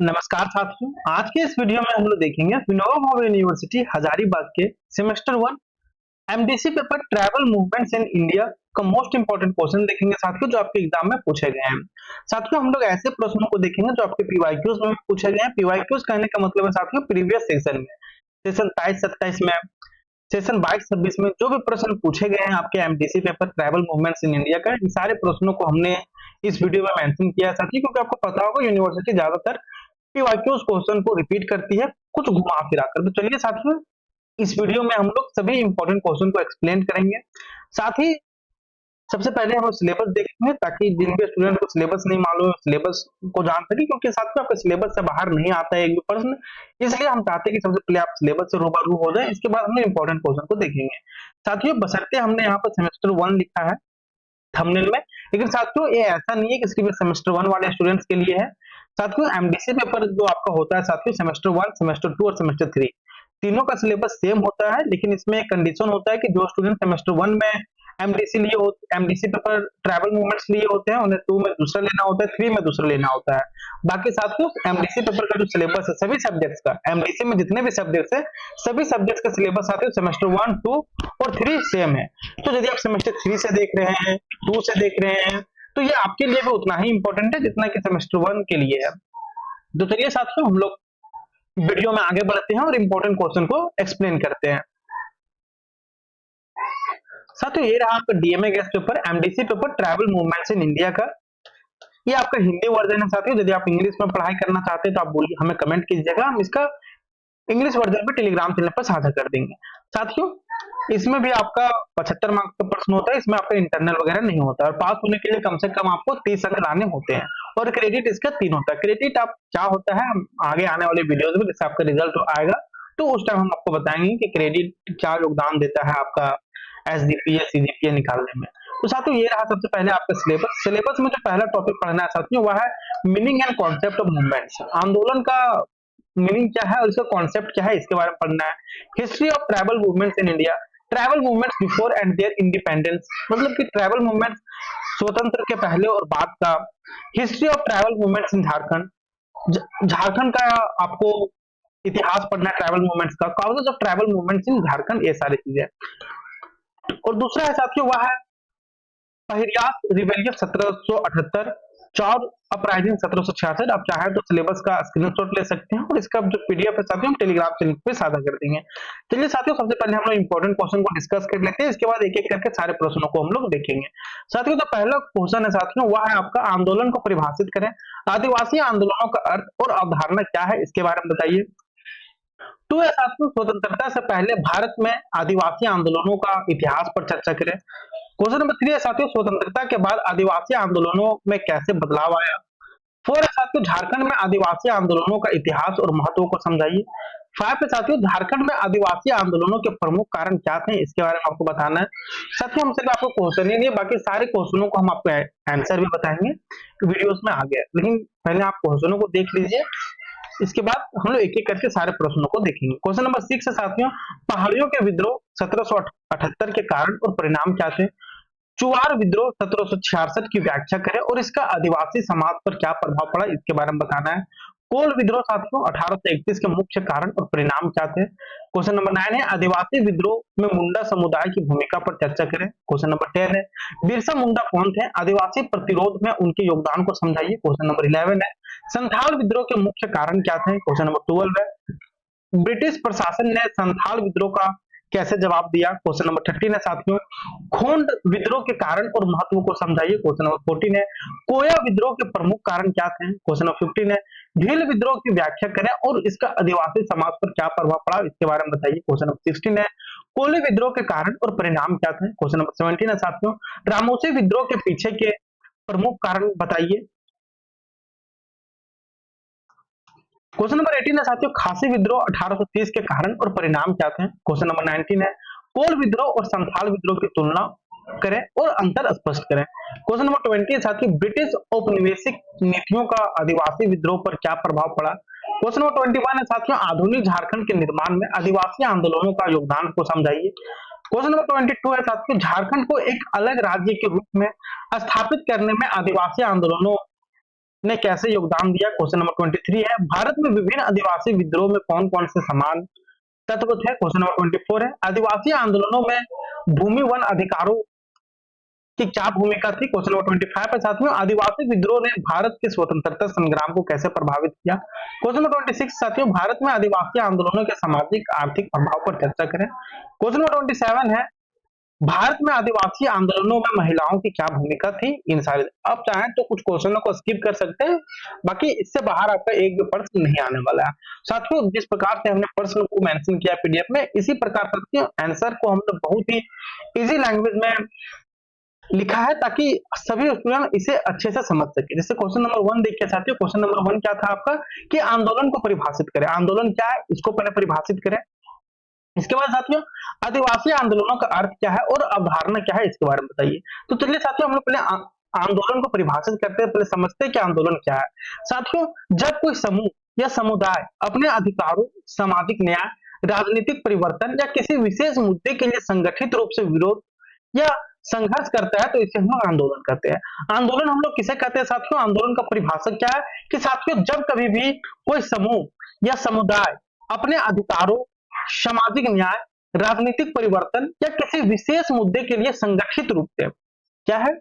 नमस्कार साथियों। आज के इस वीडियो में हम लोग देखेंगे विनोबा भावे यूनिवर्सिटी हजारीबाग के semester 1 MDC paper travel movements in India का मोस्ट इंपोर्टेंट क्वेश्चन देखेंगे साथियों, जो आपके एग्जाम में पूछे गए हैं। साथियों, हम लोग ऐसे प्रश्नों को देखेंगे जो आपके पीवाईक्यूज में पूछे गए हैं। पीवाईक्यूज कहने का मतलब है साथियों प्रीवियस सेशन में, सेशन 23-27 में, सेशन 22-26 में जो भी प्रश्न पूछे गए हैं आपके MDC paper travel movements in India का, इन सारे प्रश्नों को हमने इस वीडियो में मेंशन किया है साथियों, क्योंकि आपको पता होगा यूनिवर्सिटी ज्यादातर पीवाईक्यू उस क्वेश्चन को रिपीट करती है कुछ घुमा फिरा कर। तो चलिए साथियों, इस वीडियो में हम लोग सभी इंपॉर्टेंट क्वेश्चन को एक्सप्लेन करेंगे। साथ ही सबसे पहले हम सिलेबस देखेंगे ताकि जिन भी स्टूडेंट को सिलेबस नहीं मालूम है सिलेबस को जान सके, क्योंकि साथियों आपके सिलेबस से बाहर नहीं आता है एक भी प्रश्न, इसलिए हम चाहते हैं कि सबसे पहले आप सिलेबस से रूबरू हो जाए, इसके बाद हम इंपॉर्टेंट क्वेश्चन को देखेंगे। साथियों, बशर्ते हमने यहाँ पर सेमेस्टर 1 लिखा है थंबनेल में, लेकिन साथियों ये ऐसा नहीं है कि सिर्फ सेमेस्टर 1 वाले स्टूडेंट्स के लिए है। साथियों, एमडीसी पेपर जो आपका होता है साथियों सेमेस्टर 1, सेमेस्टर 2 और सेमेस्टर 3 तीनों का सिलेबस सेम होता है, लेकिन इसमें एक कंडीशन होता है कि जो स्टूडेंट सेमेस्टर 1 में एमडीसी पेपर ट्रैवल मूवमेंट्स लिए होते हैं उन्हें 2 में दूसरा लेना होता है, 3 में दूसरा लेना होता है। बाकी साथियों एमडीसी पेपर का जो सिलेबस है सभी सब्जेक्ट्स का, एमडीसी में जितने भी सब्जेक्ट्स है सभी सब्जेक्ट्स का सिलेबस साथियों सेमेस्टर 1, 2 और 3 सेम है। तो यदि आप सेमेस्टर 3 से देख रहे हैं, 2 से देख रहे हैं, तो ये आपके लिए भी उतना ही इंपॉर्टेंट है जितना कि सेमेस्टर 1 के लिए है। तो चलिए साथियों, हम लोग वीडियो में आगे बढ़ते हैं और इंपॉर्टेंट क्वेश्चन को एक्सप्लेन करते हैं। साथियों, ये रहा आपका DMA gas paper MDC paper travel movements in India का। ये आपका हिंदी वर्जन है साथियों। यदि आप इंग्लिश में पढ़ाई करना चाहते हैं तो आप बोलिए, हमें कमेंट कीजिएगा, हम इसका इंग्लिश वर्जन पे टेलीग्राम चैनल पर साझा कर देंगे। साथियों, इसमें भी आपका 75 मार्क्स का प्रश्न होता है, इसमें आपका इंटरनल वगैरह नहीं होता, और पास होने के लिए कम से कम आपको 30 अंक लाने होते हैं, और क्रेडिट इसका 3 होता है। क्रेडिट आप क्या होता है हम आगे आने वाले वीडियोस में जैसे आपका रिजल्ट आएगा तो उस टाइम हम आपको बताएंगे कि क्रेडिट क्या योगदान देता है आपका एसडीपीए सीजीपीए निकालने में। तो साथियों, ये रहा सबसे पहले आपका सिलेबस में जो पहला टॉपिक पढ़ना है साथियों वह है meaning and concept of movements. आंदोलन का मीनिंग क्या है और इसका कॉन्सेप्ट क्या है इसके बारे में पढ़ना है। History of tribal movements in India, tribal movements before and their independence, मतलब कि ट्राइबल मूवमेंट्स स्वतंत्र के पहले और बाद का। हिस्ट्री ऑफ ट्राइबल मूवमेंट्स इन झारखंड, झारखंड का आपको इतिहास पढ़ना है ट्राइबल मूवमेंट्स का, कॉजेज ऑफ ट्राइबल मूवमेंट्स इन झारखंड, ये सारी चीजें। और दूसरा है साथियों वह है पहिरियास रिबेलियन 1778, चौर अपराइजिंग 1766। आप चाहे तो सिलेबस का स्क्रीनशॉट ले सकते हैं और इसका जो पीडीएफ है साथियों हम टेलीग्राम चैनल पे साझा कर देंगे। चलिए साथियों, सबसे पहले हम लोग इंपॉर्टेंट क्वेश्चन को डिस्कस कर लेते हैं, इसके बाद एक एक करके सारे प्रश्नों को हम लोग देखेंगे। साथियों, तो पहला क्वेश्चन है साथियों वह है आपका आंदोलन को परिभाषित करें। आदिवासी आंदोलनों का अर्थ और अवधारणा क्या है इसके बारे में बताइए। तो है साथियों स्वतंत्रता से पहले भारत में आदिवासी आंदोलनों का इतिहास पर चर्चा करें। क्वेश्चन नंबर 3 है साथियों स्वतंत्रता के बाद आदिवासी आंदोलनों में कैसे बदलाव आया। 4 है साथियों झारखंड में आदिवासी आंदोलनों का इतिहास और महत्व को समझाइए। 5 है साथियों झारखंड में आदिवासी आंदोलनों के प्रमुख कारण क्या थे इसके बारे में आपको बताना है। साथियों, हमसे आपको क्वेश्चन ही नहीं, बाकी सारे क्वेश्चनों को हम आपको आंसर भी बताएंगे वीडियोस में आगे, लेकिन पहले आप क्वेश्चनों को देख लीजिए, इसके बाद हम लोग एक एक करके सारे प्रश्नों को देखेंगे। क्वेश्चन नंबर 6 है साथियों पहाड़ियों के विद्रोह 1778 के कारण और परिणाम क्या थे। चुआर विद्रोह 1766 की व्याख्या करें और इसका आदिवासी समाज पर क्या प्रभाव पड़ा इसके बारे में बताना है। कोल विद्रोह साथियों 1831 के मुख्य कारण और परिणाम क्या थे। क्वेश्चन नंबर 9 है आदिवासी विद्रोह में मुंडा समुदाय की भूमिका पर चर्चा करें। क्वेश्चन नंबर 10 है बिरसा मुंडा कौन थे, आदिवासी प्रतिरोध में उनके योगदान को समझाइए। क्वेश्चन नंबर 11 है संथाल विद्रोह के मुख्य कारण क्या थे। क्वेश्चन नंबर 12 है ब्रिटिश प्रशासन ने संथाल विद्रोह का कैसे जवाब दिया। क्वेश्चन नंबर 13 है साथियों खोंड विद्रोह के कारण और महत्व को समझाइए। क्वेश्चन नंबर 14 है कोया विद्रोह के प्रमुख कारण क्या थे। क्वेश्चन नंबर 15 है भील विद्रोह की व्याख्या करें और इसका आदिवासी समाज पर क्या प्रभाव पड़ा इसके बारे में बताइए। क्वेश्चन नंबर 16 है कोली विद्रोह के कारण और परिणाम क्या थे। क्वेश्चन नंबर 17 है साथियों रामोसी विद्रोह के पीछे के प्रमुख कारण बताइए। क्वेश्चन नंबर 18 है साथियों खासी विद्रोह 1830 के कारण और परिणाम क्या थे। क्वेश्चन नंबर 19 है कोल विद्रोह और संथाल विद्रोह की तुलना करें और अंतर स्पष्ट करें। क्वेश्चन नंबर 20 है साथियों ब्रिटिश औपनिवेशिक नीतियों का आदिवासी विद्रोह पर क्या प्रभाव पड़ा। क्वेश्चन नंबर 21 है साथियों आधुनिक झारखंड के निर्माण में आदिवासी आंदोलनों का योगदान को समझाइए। क्वेश्चन नंबर 22 है साथियों झारखंड को एक अलग राज्य के रूप में स्थापित करने में आदिवासी आंदोलनों ने कैसे योगदान दिया, क्वेश्चन नंबर 23 है। भारत में विभिन्न आदिवासी विद्रोह में कौन कौन से समान तत्व थे, क्वेश्चन नंबर 24 है। आदिवासी आंदोलनों में भूमि वन अधिकारों की क्या भूमिका थी, क्वेश्चन नंबर 25 है। साथियों, आदिवासी विद्रोह ने भारत के स्वतंत्रता संग्राम को कैसे प्रभावित किया, क्वेश्चन नंबर 26। साथियों, भारत में आदिवासी आंदोलनों के सामाजिक आर्थिक प्रभाव पर चर्चा करें, क्वेश्चन नंबर 27 है। भारत में आदिवासी आंदोलनों में महिलाओं की क्या भूमिका थी, इन सारे। आप चाहें तो कुछ क्वेश्चनों को स्किप कर सकते हैं, बाकी इससे बाहर आपका एक भी प्रश्न नहीं आने वाला है। साथियों, जिस प्रकार से हमने प्रश्न को मेंशन किया पीडीएफ में, इसी प्रकार साथियों आंसर को हमने बहुत ही इजी लैंग्वेज में लिखा है ताकि सभी स्टूडेंट इसे अच्छे से समझ सके। जैसे क्वेश्चन नंबर 1 देखिए साथियों, क्वेश्चन नंबर 1 क्या था आपका कि आंदोलन को परिभाषित करें। आंदोलन क्या है, इसको पहले परिभाषित करें। इसके बाद साथियों, आदिवासी आंदोलनों का अर्थ क्या है और अवधारणा क्या है, इसके बारे में बताइए। तो चलिए साथियों, हम लोग पहले आंदोलन को परिभाषित करते हैं, पहले समझते हैं कि आंदोलन क्या है। साथियों, जब कोई समूह या समुदाय अपने अधिकारों, सामाजिक न्याय, राजनीतिक परिवर्तन या किसी विशेष मुद्दे के लिए संगठित रूप से विरोध या संघर्ष करता है, तो इसे हम लोग आंदोलन कहते हैं। आंदोलन हम लोग किसे कहते हैं साथियों, आंदोलन का परिभाषा क्या है कि साथियों, जब कभी भी कोई समूह या समुदाय अपने अधिकारों, सामाजिक न्याय, राजनीतिक परिवर्तन या किसी विशेष मुद्दे के लिए संगठित रूप से, क्या है,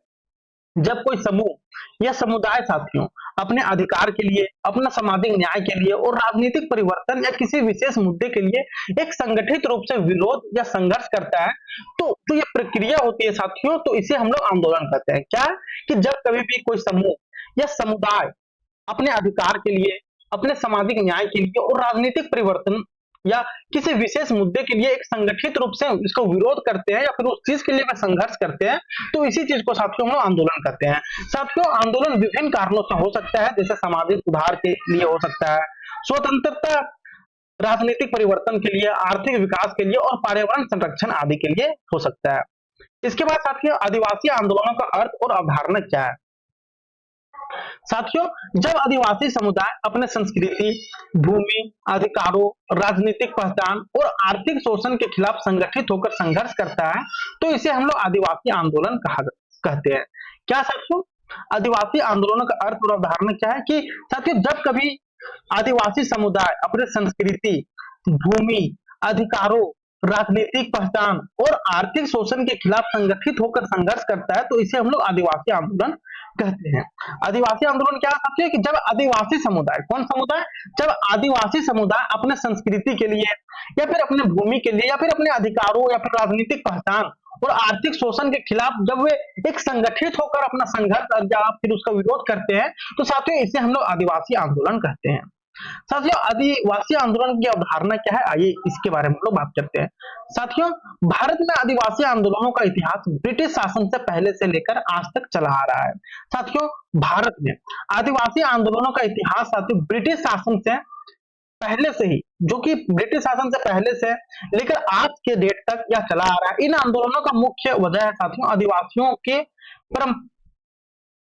जब कोई समूह या समुदाय साथियों अपने अधिकार के लिए, अपना सामाजिक न्याय के लिए और राजनीतिक परिवर्तन या किसी विशेष मुद्दे के लिए एक संगठित रूप से विरोध या संघर्ष करता है, तो ये प्रक्रिया होती है साथियों, तो इसे हम लोग आंदोलन कहते हैं। क्या कि जब कभी भी कोई समूह या समुदाय अपने अधिकार के लिए, अपने सामाजिक न्याय के लिए और राजनीतिक परिवर्तन या किसी विशेष मुद्दे के लिए एक संगठित रूप से इसको विरोध करते हैं या फिर उस चीज के लिए वे संघर्ष करते हैं, तो इसी चीज को साथियों हम लोग आंदोलन कहते हैं। साथियों, आंदोलन विभिन्न कारणों से हो सकता है, जैसे सामाजिक सुधार के लिए हो सकता है, स्वतंत्रता, राजनीतिक परिवर्तन के लिए, आर्थिक विकास के लिए और पर्यावरण संरक्षण आदि के लिए हो सकता है। इसके बाद साथियों, आदिवासी आंदोलनों का अर्थ और अवधारणा क्या है। साथियों, जब आदिवासी समुदाय अपने संस्कृति, भूमि, अधिकारों, राजनीतिक पहचान और आर्थिक शोषण के खिलाफ संगठित होकर संघर्ष करता है, तो इसे हम लोग आदिवासी आंदोलन कहते हैं। क्या साथियों, आदिवासी आंदोलनों का अर्थ और अवधारणा क्या है कि साथियों, जब कभी आदिवासी समुदाय अपने संस्कृति, भूमि, अधिकारों, राजनीतिक पहचान और आर्थिक शोषण के खिलाफ संगठित होकर संघर्ष करता है, तो इसे हम लोग आदिवासी आंदोलन कहते हैं। आदिवासी आंदोलन क्या कहते हैं कि जब आदिवासी समुदाय, कौन समुदाय, जब आदिवासी समुदाय अपने संस्कृति के लिए या फिर अपने भूमि के लिए या फिर अपने अधिकारों या फिर राजनीतिक पहचान और आर्थिक शोषण के खिलाफ जब वे एक संगठित होकर अपना संघर्ष या फिर उसका विरोध करते हैं, तो साथियों इसे हम लोग आदिवासी आंदोलन कहते हैं। साथियों, आदिवासी आंदोलन की अवधारणा क्या है, आइए इसके बारे में लोग बात करते हैं। साथियों, भारत में आदिवासी आंदोलनों का इतिहास ब्रिटिश शासन से पहले से लेकर आज तक चला आ रहा है। साथियों, भारत में आदिवासी आंदोलनों का इतिहास साथियों ब्रिटिश शासन से पहले से ही, जो कि ब्रिटिश शासन से पहले से लेकर आज के डेट तक यह चला आ रहा है। इन आंदोलनों का मुख्य वजह है साथियों आदिवासियों के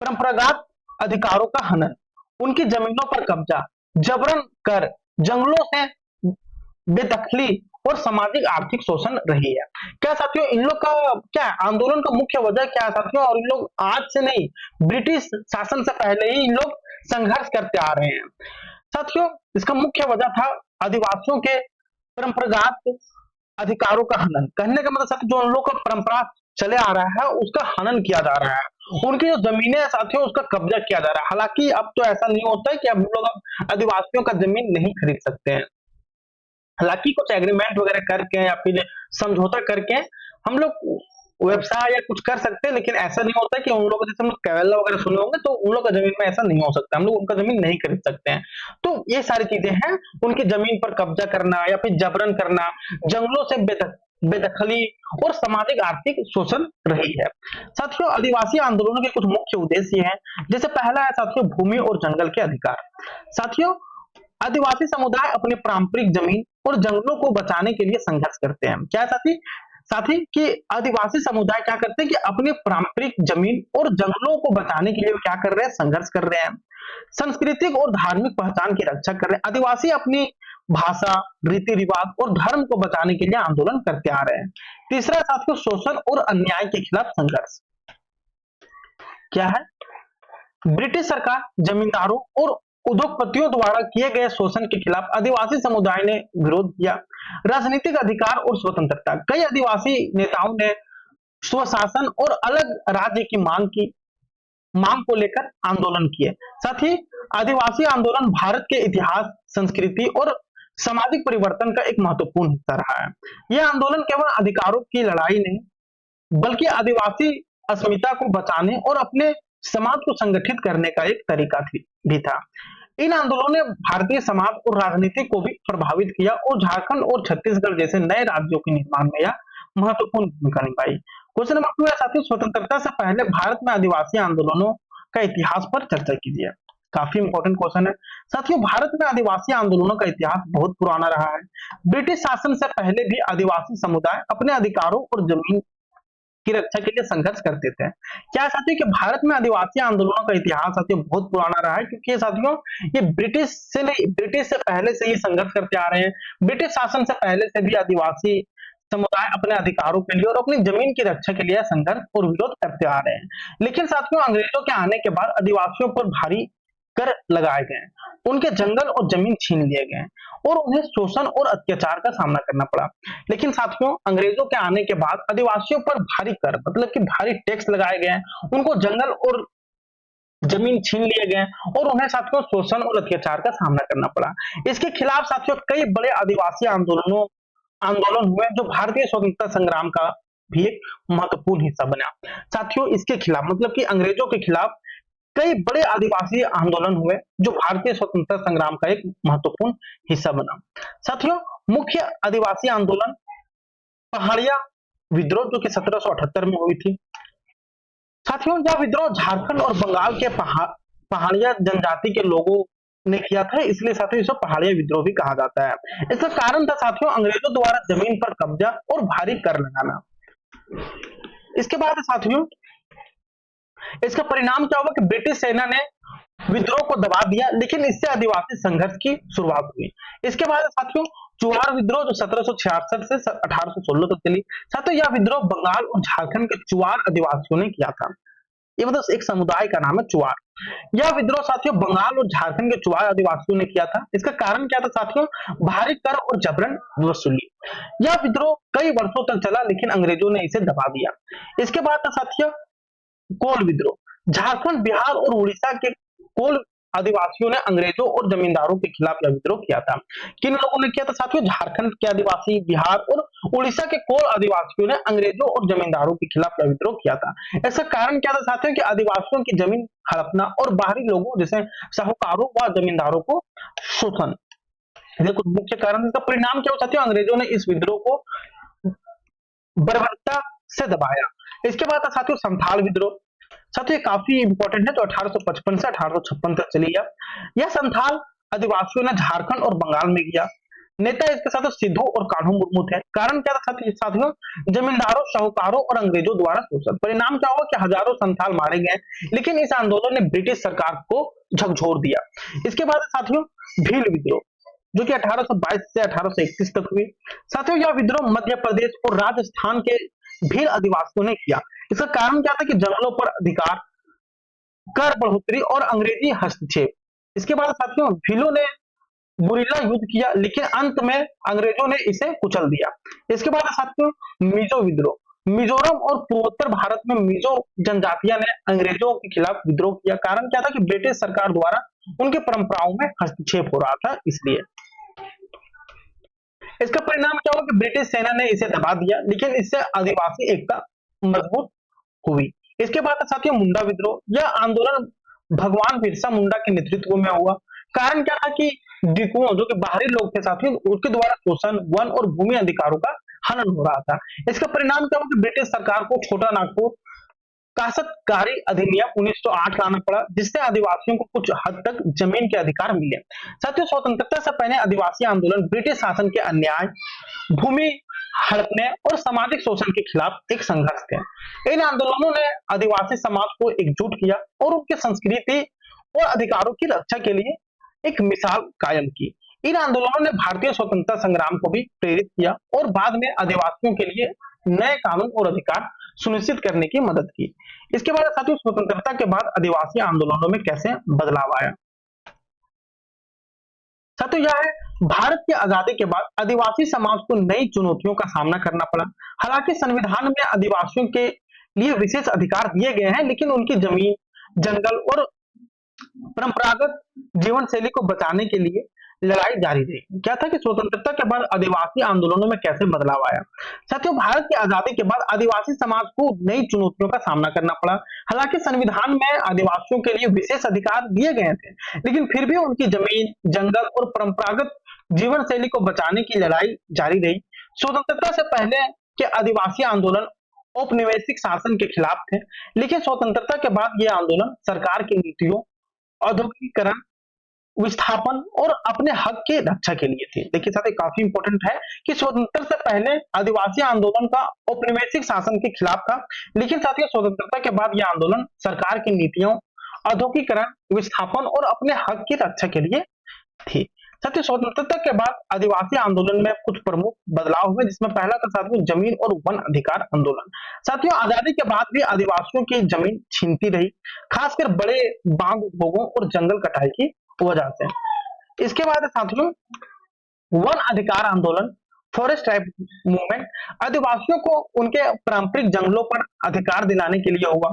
परंपरागत अधिकारों का हनन, उनकी जमीनों पर कब्जा, जबरन कर, जंगलों से बेदखली और सामाजिक आर्थिक शोषण रही है। क्या साथियों, इन लोग का क्या आंदोलन का मुख्य वजह क्या है साथियों, और इन लोग आज से नहीं, ब्रिटिश शासन से पहले ही इन लोग संघर्ष करते आ रहे हैं। साथियों, इसका मुख्य वजह था आदिवासियों के परंपरागत अधिकारों का हनन। कहने का मतलब साथियों, जो उन लोग का परंपरा चले आ रहा है उसका हनन किया जा रहा है, उनकी जो जमीनें साथियों उसका कब्जा किया जा रहा है। हालांकि अब तो ऐसा नहीं होता है कि अब लोग आदिवासियों का जमीन नहीं खरीद सकते हैं। हालांकि कुछ एग्रीमेंट वगैरह करके या फिर समझौता करके हम लोग व्यवसाय या कुछ कर सकते हैं, लेकिन ऐसा नहीं होता कि उन लोगों जैसे हम लोग केवला वगैरह सुने होंगे, तो उन लोग का जमीन में ऐसा नहीं हो सकता, हम लोग उनका जमीन नहीं खरीद सकते हैं। तो ये सारी चीजें हैं, उनकी जमीन पर कब्जा करना या फिर जबरन करना, जंगलों से बेदखली और सामाजिक आर्थिक शोषण रही है। साथियों, आदिवासी आंदोलनों के कुछ मुख्य उद्देश्य हैं, जैसे पहला है साथियों भूमि और जंगल के अधिकार। साथियों, आदिवासी समुदाय अपने पारंपरिक जमीन और जंगलों को बचाने के लिए संघर्ष करते हैं। क्या साथी कि आदिवासी समुदाय क्या करते हैं कि अपने पारंपरिक जमीन और जंगलों को बचाने के लिए क्या कर रहे हैं, संघर्ष कर रहे हैं। सांस्कृतिक और धार्मिक पहचान की रक्षा कर रहे हैं। आदिवासी अपनी भाषा, रीति रिवाज और धर्म को बचाने के लिए आंदोलन करते आ रहे हैं। तीसरा साथियों शोषण और अन्याय के खिलाफ संघर्ष। क्या है ब्रिटिश सरकार जमींदारों और उद्योगपतियों द्वारा किए गए शोषण के खिलाफ आदिवासी समुदाय ने विरोध किया। राजनीतिक अधिकार और स्वतंत्रता, कई आदिवासी नेताओं ने स्वशासन और अलग राज्य की मांग को लेकर आंदोलन किए। साथ ही आदिवासी आंदोलन भारत के इतिहास, संस्कृति और सामाजिक परिवर्तन का एक महत्वपूर्ण हिस्सा रहा है। यह आंदोलन केवल अधिकारों की लड़ाई नहीं, बल्कि आदिवासी अस्मिता को बचाने और अपने समाज को संगठित करने का एक तरीका भी था। इन आंदोलनों ने भारतीय समाज और राजनीति को भी प्रभावित किया और झारखंड और छत्तीसगढ़ जैसे नए राज्यों के निर्माण में यह महत्वपूर्ण भूमिका निभाई। क्वेश्चन नंबर 2 है साथियों, स्वतंत्रता से पहले भारत में आदिवासी आंदोलनों का इतिहास पर चर्चा कीजिए। काफी इंपॉर्टेंट क्वेश्चन है साथियों। भारत में आदिवासी आंदोलनों का इतिहास बहुत पुराना रहा है। ब्रिटिश शासन से पहले भी आदिवासी समुदाय अपने अधिकारों और जमीन की रक्षा के लिए संघर्ष करते थे। क्या है साथियों कि भारत में आदिवासी आंदोलनों का इतिहास साथियों बहुत पुराना रहा है, क्योंकि साथियों ये ब्रिटिश से पहले से ये संघर्ष करते आ रहे हैं। ब्रिटिश शासन से पहले से भी आदिवासी समुदाय अपने अधिकारों के लिए और अपनी जमीन की रक्षा के लिए संघर्ष और विरोध करते आ रहे हैं। लेकिन साथियों अंग्रेजों के आने के बाद आदिवासियों पर भारी कर लगाए गए, उनके जंगल और जमीन छीन लिए गए और उन्हें शोषण और अत्याचार का सामना करना पड़ा। लेकिन साथियों अंग्रेजों के आने के बाद आदिवासियों पर भारी कर मतलब कि भारी टैक्स लगाए गए, उनको जंगल और जमीन छीन लिए गए और उन्हें साथियों शोषण और अत्याचार का सामना करना पड़ा। इसके खिलाफ साथियों कई बड़े आदिवासी आंदोलन हुए जो भारतीय स्वतंत्रता संग्राम का भी एक महत्वपूर्ण हिस्सा बना। साथियों इसके खिलाफ मतलब कि अंग्रेजों के खिलाफ कई बड़े आदिवासी आंदोलन हुए जो भारतीय स्वतंत्रता संग्राम का एक महत्वपूर्ण हिस्सा बना। साथियों मुख्य आदिवासी आंदोलन पहाड़िया विद्रोह जो कि 1778 में हुई थी। साथियों यह विद्रोह झारखंड और बंगाल के पहाड़िया जनजाति के लोगों ने किया था, इसलिए साथियों इसे पहाड़िया विद्रोह भी कहा जाता है। इसका कारण था साथियों अंग्रेजों द्वारा जमीन पर कब्जा और भारी कर लगाना। इसके बाद साथियों इसका परिणाम क्या हुआ कि ब्रिटिश सेना ने विद्रोह को दबा दिया, लेकिन इससे आदिवासी संघर्ष की शुरुआत हुई। इसके बाद साथियों चुआर विद्रोह जो 1766 से 1816 तक चली। साथियों यह विद्रोह बंगाल और झारखंड के चुआर आदिवासियों ने किया था। ये मतलब एक समुदाय का नाम है चुआर। यह विद्रोह साथियों बंगाल और झारखंड के चुआर आदिवासियों ने किया था। इसका कारण क्या था साथियों? भारी कर और जबरन वसूली। यह विद्रोह कई वर्षों तक चला, लेकिन अंग्रेजों ने इसे दबा दिया। इसके बाद था साथियों कोल विद्रोह। झारखंड, बिहार और उड़ीसा के कोल आदिवासियों ने अंग्रेजों और जमींदारों के खिलाफ यह विद्रोह किया था। किन लोगों ने किया था साथियों? झारखंड के आदिवासी, बिहार और उड़ीसा के कोल आदिवासियों ने अंग्रेजों और जमींदारों के खिलाफ यह विद्रोह किया था। इसका कारण क्या था साथियों कि आदिवासियों की जमीन हड़पना और बाहरी लोगों जैसे साहूकारों व जमींदारों को शोषण, ये कुछ मुख्य कारण। इसका परिणाम क्या हुआ साथियों? अंग्रेजों ने इस विद्रोह को बर्बरता से दबाया। इसके बाद था साथियों संथाल विद्रोह। साथियों ये काफी इंपॉर्टेंट है, तो 1855 से 1856 तक चली गया। यह संथाल आदिवासियों ने झारखंड और बंगाल में किया। नेता इसके साथ सिद्धू और कान्हू मुर्मू थे। कारण क्या था साथियों? जमींदारों, साहूकारों और अंग्रेजों द्वारा शोषण। परिणाम क्या हुआ कि हजारों संथाल मारे गए, लेकिन इस आंदोलन ने ब्रिटिश सरकार को झकझोर दिया। इसके बाद साथियों भील विद्रोह जो कि 1822 से 1831 तक हुई। साथियों यह विद्रोह मध्य प्रदेश और राजस्थान के भील आदिवासियों ने किया। इसका कारण क्या था कि जंगलों पर अधिकार, कर बढ़ोतरी और अंग्रेजी हस्तक्षेप। इसके बाद साथियों भीलों ने गुरिल्ला युद्ध किया, लेकिन अंत में अंग्रेजों ने इसे कुचल दिया। इसके बाद साथियों मिजो विद्रोह। मिजोरम और पूर्वोत्तर भारत में मिजो जनजातियां ने अंग्रेजों के खिलाफ विद्रोह किया। कारण क्या था कि ब्रिटिश सरकार द्वारा उनकी परंपराओं में हस्तक्षेप हो रहा था, इसलिए। इसका परिणाम क्या हुआ कि ब्रिटिश सेना ने इसे दबा दिया, लेकिन इससे आदिवासी एकता मजबूत हुई। इसके बाद साथियों मुंडा विद्रोह। यह आंदोलन भगवान बिरसा मुंडा के नेतृत्व में हुआ। कारण क्या था कि डिकुओं जो कि बाहरी लोग थे साथियों, उनके द्वारा शोषण, वन और भूमि अधिकारों का हनन हो रहा था। इसका परिणाम क्या हुआ कि ब्रिटिश सरकार को छोटा नागपुर काश्तकारी अधिनियम 1908 लाना पड़ा, जिससे आदिवासियों को कुछ हद तक जमीन के अधिकार मिले। साथियों स्वतंत्रता से पहले आदिवासी आंदोलन ब्रिटिश शासन के अन्याय, भूमि हड़पने और सामाजिक शोषण के खिलाफ एक संघर्ष थे। इन आंदोलनों ने आदिवासी समाज को एकजुट किया और उनकी संस्कृति और अधिकारों की रक्षा के लिए एक मिसाल कायम की। इन आंदोलनों ने भारतीय स्वतंत्रता संग्राम को भी प्रेरित किया और बाद में आदिवासियों के लिए नए कानून और अधिकार सुनिश्चित करने की मदद की। इसके बाद साथियों स्वतंत्रता के बाद आदिवासी आंदोलनों में कैसे बदलाव आया। साथियों यह है, भारत की आजादी के बाद आदिवासी समाज को नई चुनौतियों का सामना करना पड़ा। हालांकि संविधान में आदिवासियों के लिए विशेष अधिकार दिए गए हैं, लेकिन उनकी जमीन, जंगल और परंपरागत जीवन शैली को बचाने के लिए लड़ाई जारी रही। क्या था कि स्वतंत्रता के बाद आदिवासी आंदोलनों में कैसे बदलाव आया। साथियों भारत की आजादी के बाद आदिवासी समाज को नई चुनौतियों का सामना करना पड़ा। हालांकि संविधान में आदिवासियों के लिए विशेष अधिकार दिए गए थे, लेकिन फिर भी उनकी जमीन, जंगल और परंपरागत जीवन शैली को बचाने की लड़ाई जारी रही। स्वतंत्रता से पहले के आदिवासी आंदोलन औपनिवेशिक शासन के खिलाफ थे, लेकिन स्वतंत्रता के बाद ये आंदोलन सरकार की नीतियों, औद्योगिकीकरण, विस्थापन और अपने हक की रक्षा के लिए थी। देखिए साथियों काफी इंपॉर्टेंट है कि स्वतंत्रता से पहले आदिवासी आंदोलन का औपनिवेशिक शासन के खिलाफ था, लेकिन साथियों स्वतंत्रता के बाद यह आंदोलन सरकार की नीतियों, औद्योगिकीकरण, विस्थापन और अपने हक की रक्षा के लिए थी। साथियों स्वतंत्रता के बाद आदिवासी आंदोलन में कुछ प्रमुख बदलाव हुए, जिसमें पहला था साथियों जमीन और वन अधिकार आंदोलन। साथियों आजादी के बाद भी आदिवासियों की जमीन छीनती रही, खासकर बड़े बांध उद्योगों और जंगल कटाई की वजह से। इसके बाद साथियों वन अधिकार आंदोलन, फॉरेस्ट राइट मूवमेंट, आदिवासियों को उनके पारंपरिक जंगलों पर अधिकार दिलाने के लिए हुआ।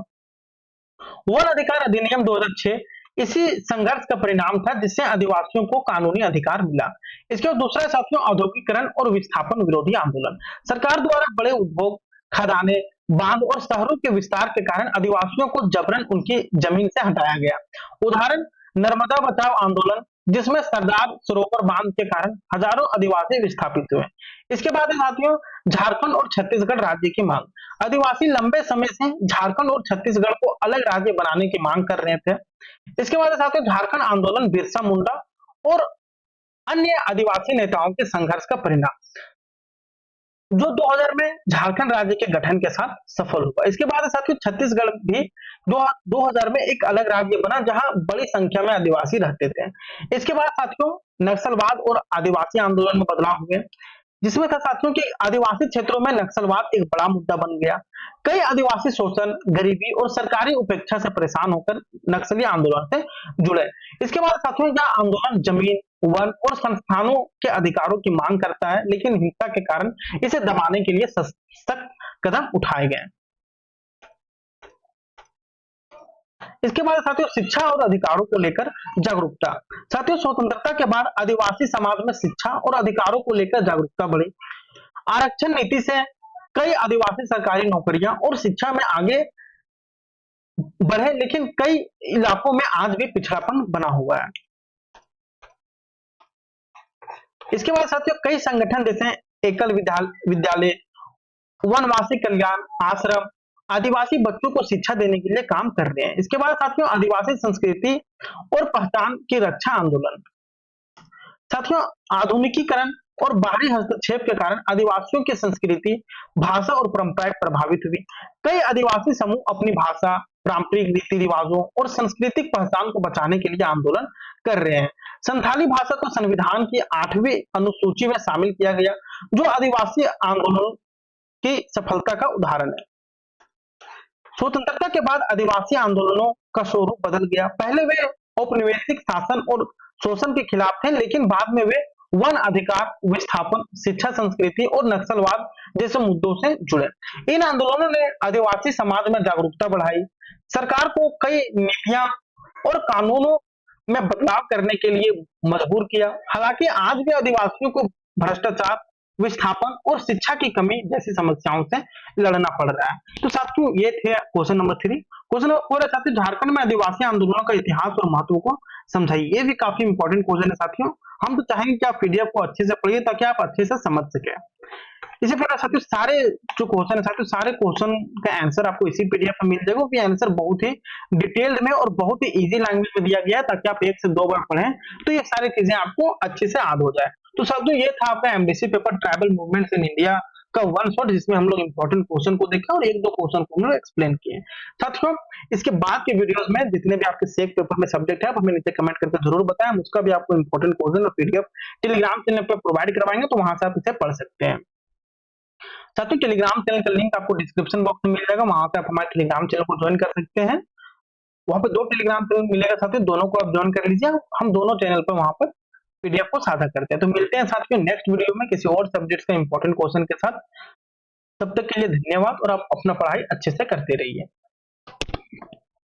वन अधिकार अधिनियम 2006 इसी संघर्ष का परिणाम था, जिससे आदिवासियों को कानूनी अधिकार मिला। इसके बाद दूसरा साथियों औद्योगिकरण और विस्थापन विरोधी आंदोलन। सरकार द्वारा बड़े उद्योग, खदानें, बांध और शहरों के विस्तार के कारण आदिवासियों को जबरन उनकी जमीन से हटाया गया। उदाहरण नर्मदा बचाओ आंदोलन, जिसमें सरदार सरोवर बांध के कारण हजारों आदिवासी विस्थापित हुए। इसके बाद साथियों झारखंड और छत्तीसगढ़ राज्य की मांग। आदिवासी लंबे समय से झारखंड और छत्तीसगढ़ को अलग राज्य बनाने की मांग कर रहे थे। इसके बाद साथियों झारखंड आंदोलन बिरसा मुंडा और अन्य आदिवासी नेताओं के संघर्ष का परिणाम, जो 2000 में झारखंड राज्य के गठन के साथ सफल हुआ। इसके बाद साथियों छत्तीसगढ़ भी 2000 में एक अलग राज्य बना, जहां बड़ी संख्या में आदिवासी रहते थे। इसके बाद साथियों नक्सलवाद और आदिवासी आंदोलन में बदलाव हुए, जिसमें था साथियों कि आदिवासी क्षेत्रों में नक्सलवाद एक बड़ा मुद्दा बन गया। कई आदिवासी शोषण, गरीबी और सरकारी उपेक्षा से परेशान होकर नक्सली आंदोलन से जुड़े। इसके बाद साथियों यह आंदोलन जमीन, वन और संस्थानों के अधिकारों की मांग करता है, लेकिन हिंसा के कारण इसे दबाने के लिए सख्त कदम उठाए गए। इसके बाद साथियों शिक्षा और अधिकारों को लेकर जागरूकता। साथियों स्वतंत्रता के बाद आदिवासी समाज में शिक्षा और अधिकारों को लेकर जागरूकता बढ़ी। आरक्षण नीति से कई आदिवासी सरकारी नौकरियां और शिक्षा में आगे बढ़े, लेकिन कई इलाकों में आज भी पिछड़ापन बना हुआ है। इसके बाद साथियों कई संगठन जैसे एकल विद्यालय, वनवासी कल्याण आश्रम आदिवासी बच्चों को शिक्षा देने के लिए काम कर रहे हैं। इसके बाद साथियों आदिवासी संस्कृति और पहचान की रक्षा आंदोलन। साथियों आधुनिकीकरण और बाहरी हस्तक्षेप के कारण आदिवासियों की संस्कृति, भाषा और परंपराएं प्रभावित हुई। कई आदिवासी समूह अपनी भाषा, पारंपरिक रीति रिवाजों और सांस्कृतिक पहचान को बचाने के लिए आंदोलन कर रहे हैं। संथाली भाषा को संविधान की 8वीं अनुसूची में शामिल किया गया, जो आदिवासी आंदोलन की सफलता का उदाहरण है। स्वतंत्रता के बाद आदिवासी आंदोलनों का स्वरूप बदल गया। पहले वे औपनिवेशिक शासन और शोषण के खिलाफ थे, लेकिन बाद में वे वन अधिकार, विस्थापन, शिक्षा, संस्कृति और नक्सलवाद जैसे मुद्दों से जुड़े। इन आंदोलनों ने आदिवासी समाज में जागरूकता बढ़ाई, सरकार को कई नीतियां और कानूनों में बदलाव करने के लिए मजबूर किया। हालांकि आज भी आदिवासियों को भ्रष्टाचार, विस्थापन और शिक्षा की कमी जैसी समस्याओं से लड़ना पड़ रहा है। तो साथियों ये थे क्वेश्चन नंबर 3। क्वेश्चन नंबर 4 है साथियों झारखंड में आदिवासी आंदोलनों का इतिहास और महत्व को समझाइए। ये भी काफी इंपॉर्टेंट क्वेश्चन है साथियों। हम तो चाहेंगे कि आप पीडीएफ को अच्छे से पढ़िए ताकि आप अच्छे से समझ सके। इसी प्रकार साथियों सारे जो क्वेश्चन है साथियों सारे क्वेश्चन का आंसर आपको इसी पीडीएफ में मिल जाएगा। कि आंसर बहुत ही डिटेल्ड में और बहुत ही इजी लैंग्वेज में दिया गया है, ताकि आप 1 से 2 बार पढ़ें तो ये सारी चीजें आपको अच्छे से याद हो जाए। तो साथियों ये था आपका MDC paper tribal movements in India का वन शॉट, जिसमें हम लोग इंपॉर्टेंट क्वेश्चन को देखे और 1-2 क्वेश्चन को हम लोग एक्सप्लेन किए। साथियों इसके बाद के वीडियोस में जितने भी आपके सेक पेपर में सब्जेक्ट है आप हमें नीचे कमेंट करके जरूर बताएं। हम उसका भी आपको इंपॉर्टेंट क्वेश्चन और पीडीएफ टेलीग्राम चैनल पर प्रोवाइड करवाएंगे, तो वहां से आप इसे पढ़ सकते हैं। साथियों टेलीग्राम चैनल का लिंक आपको डिस्क्रिप्शन बॉक्स में मिल जाएगा, वहां पे आप हमारे टेलीग्राम चैनल को ज्वाइन कर सकते हैं। वहां पे 2 टेलीग्राम चैनल मिलेगा साथियों, दोनों को आप ज्वाइन कर लीजिए। हम दोनों चैनल पे वहां पर पीडीएफ को साझा करते हैं। तो मिलते हैं साथियों नेक्स्ट वीडियो में किसी और सब्जेक्ट का इंपॉर्टेंट क्वेश्चन के साथ। तब तक के लिए धन्यवाद और आप अपना पढ़ाई अच्छे से करते रहिए।